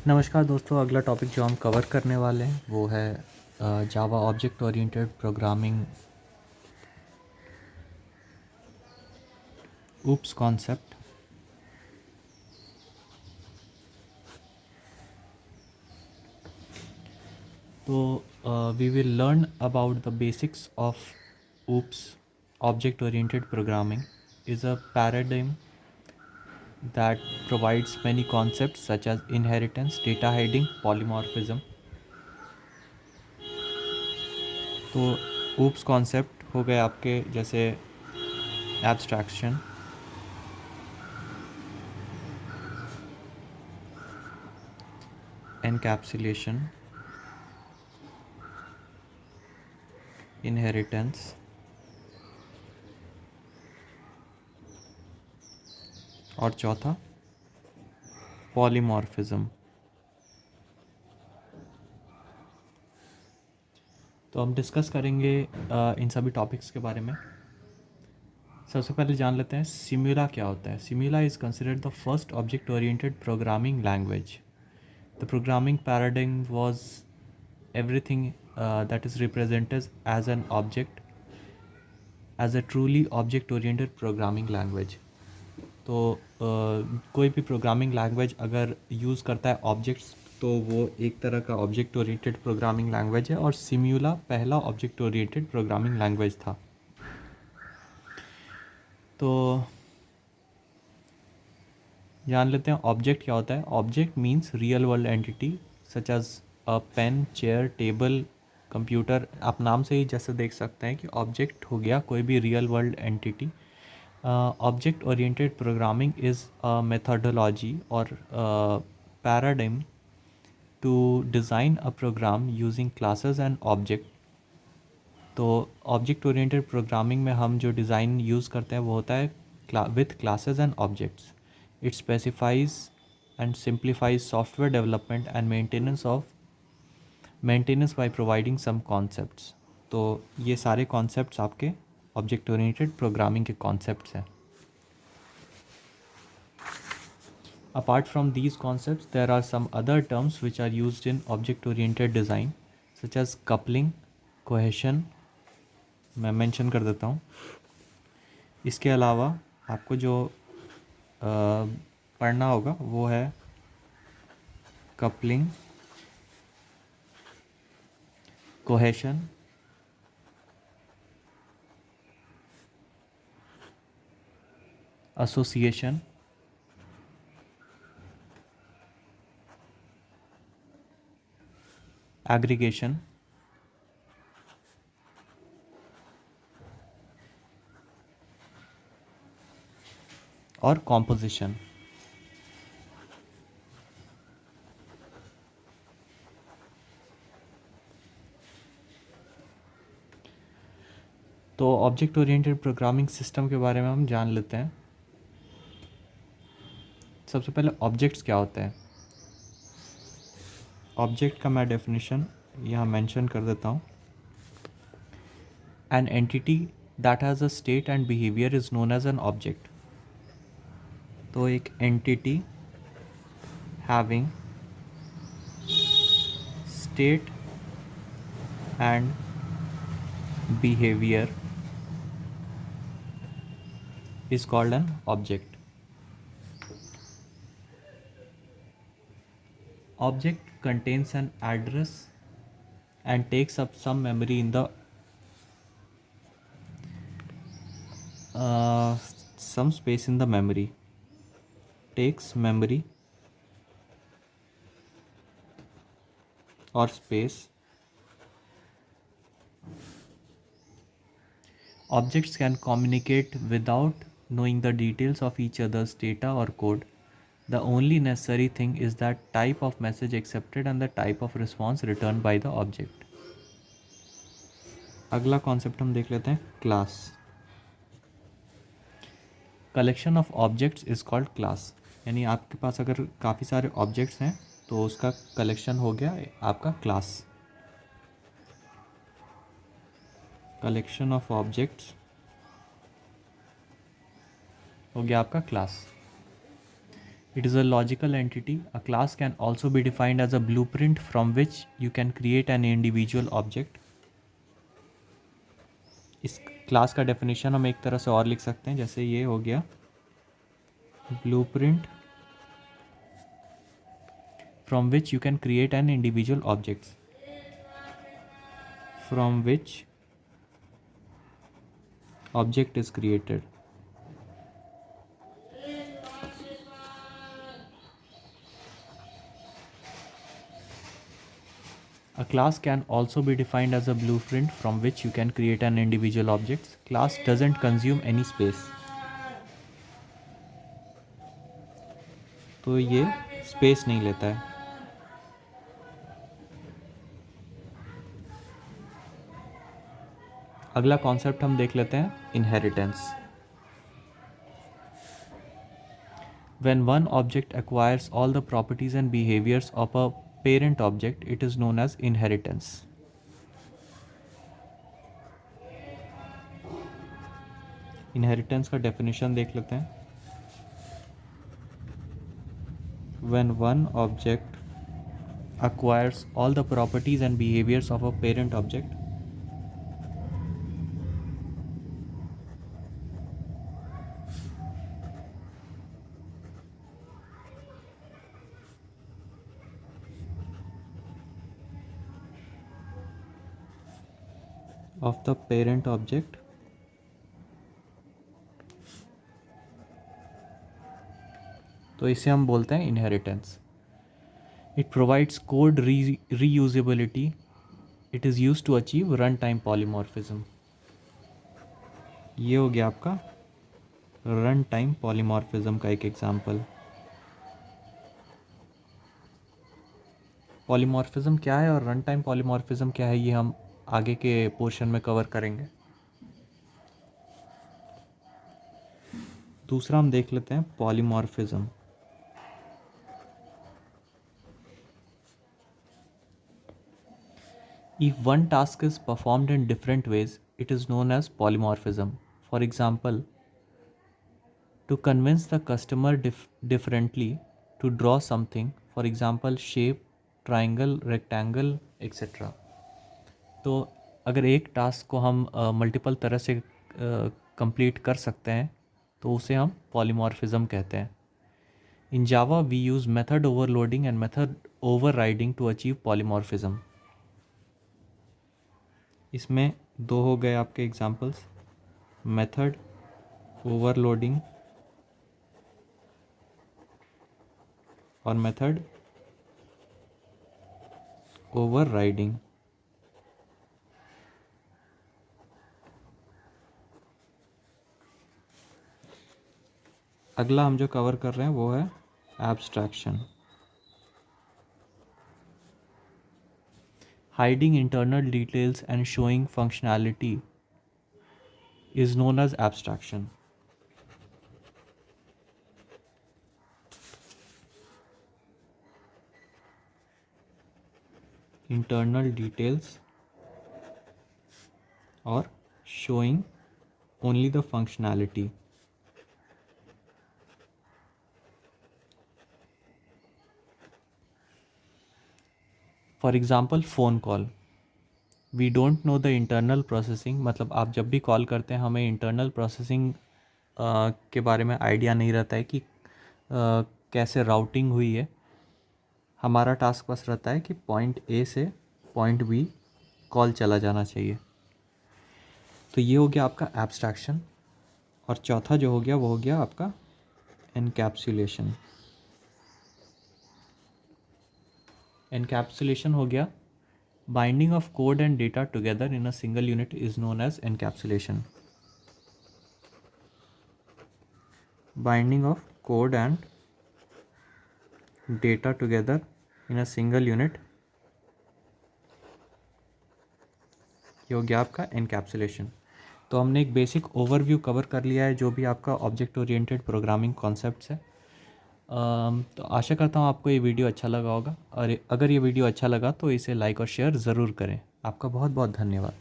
नमस्कार दोस्तों, अगला टॉपिक जो हम कवर करने वाले हैं वो है Java object oriented programming OOPs concept. तो we will learn about the basics of OOPs object oriented programming is a paradigm that provides many concepts such as inheritance, data hiding, polymorphism. तो oops concept हो गए आपके जैसे abstraction, encapsulation, inheritance और चौथा polymorphism. तो हम डिस्कस करेंगे इन सभी टॉपिक्स के बारे में। सबसे पहले जान लेते हैं सिम्युला क्या होता है। Simula is considered the first object oriented programming language. The programming paradigm was everything that is represented as an object as a truly object oriented programming language. तो कोई भी प्रोग्रामिंग लैंग्वेज अगर यूज़ करता है ऑब्जेक्ट्स तो वो एक तरह का ऑब्जेक्ट ओरिएंटेड प्रोग्रामिंग लैंग्वेज है, और सिम्युला पहला ऑब्जेक्ट ओरिएंटेड प्रोग्रामिंग लैंग्वेज था। तो जान लेते हैं ऑब्जेक्ट क्या होता है। Object means real world entity such as a pen, chair, table, computer. आप नाम से ही जैसे देख सकते हैं कि ऑब्जेक्ट हो गया कोई भी real world entity. Object oriented programming is a methodology और paradigm to design a program using classes and object. तो ऑब्जेक्ट ओरिएंटेड प्रोग्रामिंग में हम जो डिज़ाइन यूज़ करते हैं वो होता है with classes and objects. It specifies and simplifies software development and maintenance by providing some concepts. तो ये सारे कॉन्सेप्ट्स आपके ऑब्जेक्ट ओरिएंटेड प्रोग्रामिंग के कॉन्सेप्ट्स हैं। Apart from these concepts, there are some other terms which are used in object-oriented design, such as coupling, cohesion. मैं mention कर देता हूँ। इसके अलावा आपको जो पढ़ना होगा वो है कपलिंग, कोहेशन, एसोसिएशन, एग्रीगेशन और कॉम्पोजिशन। तो ऑब्जेक्ट ओरिएंटेड प्रोग्रामिंग सिस्टम के बारे में हम जान लेते हैं। सबसे पहले ऑब्जेक्ट्स क्या होते हैं। ऑब्जेक्ट का मैं डेफिनेशन यहाँ मेंशन कर देता हूँ। An entity that has a state and behaviour is known as an object. तो एक entity having state and behavior is called an object. Object contains an address and takes up some memory in the some space in the memory. Takes memory or space. Objects can communicate without knowing the details of each other's data or code. The only necessary thing is that type of message accepted and the type of response returned by the object. अगला concept हम देख लेते हैं class. Collection of objects is called class. यानी आपके पास अगर काफ़ी सारे ऑब्जेक्ट्स हैं तो उसका कलेक्शन हो गया आपका क्लास। कलेक्शन ऑफ ऑब्जेक्ट्स हो गया आपका class. It is a logical entity. A class can also be defined as a blueprint from which you can create an individual object. इस क्लास का डेफिनेशन हम एक तरह से और लिख सकते हैं, जैसे ये हो गया blueprint from which you can create an individual objects, from which object is created. A class can also be defined as a blueprint from which you can create an individual objects. Class doesn't consume any space. तो ये space नहीं लेता है. अगला concept हम देख लेते हैं, inheritance. When one object acquires all the properties and behaviors of a parent object, it is known as inheritance. Inheritance का डेफिनेशन देख लेते हैं. When one object acquires all the properties and behaviors of a parent object, of the parent object, तो इसे हम बोलते हैं inheritance. It provides code reusability. It is use to achieve run time polymorphism. ये हो गया आपका रन टाइम पॉलीमॉर्फिज्म का एक एग्जांपल. पॉलीमॉर्फिज्म क्या है और रन टाइम पॉलीमॉर्फिज्म क्या है, ये हम आगे के पोर्शन में कवर करेंगे. दूसरा हम देख लेते हैं polymorphism. If one task is performed in different ways, it is known as polymorphism. For example, to convince the customer differently to draw something, for example, shape, triangle, rectangle, etc. तो अगर एक task को हम multiple तरह से complete कर सकते हैं तो उसे हम पॉलीमॉर्फिज्म कहते हैं. In Java we use method overloading and method overriding to achieve polymorphism. इसमें दो हो गए आपके एग्जांपल्स, मेथड ओवरलोडिंग और मेथड ओवरराइडिंग. अगला हम जो कवर कर रहे हैं वो है abstraction. Hiding internal details and showing functionality is known as abstraction. Internal details or showing only the functionality. For example phone call. We don't know the internal processing. मतलब आप जब भी कॉल करते हैं हमें इंटरनल प्रोसेसिंग के बारे में आइडिया नहीं रहता है कि कैसे राउटिंग हुई है. हमारा टास्क बस रहता है कि पॉइंट ए से पॉइंट बी कॉल चला जाना चाहिए. तो ये हो गया आपका एब्स्ट्रैक्शन. और चौथा जो हो गया वो हो गया आपका एनकैप्सुलेशन. एनकैप्सुलेशन हो गया binding of code and data together in a single unit is known as encapsulation. Binding of code and data together in a single unit, ये हो गया आपका एनकैप्सुलेशन. तो हमने एक बेसिक ओवरव्यू कवर कर लिया है जो भी आपका ऑब्जेक्ट ओरिएंटेड प्रोग्रामिंग कॉन्सेप्ट्स है. तो आशा करता हूँ आपको ये वीडियो अच्छा लगा होगा. और अगर ये वीडियो अच्छा लगा तो इसे लाइक और शेयर ज़रूर करें. आपका बहुत बहुत धन्यवाद.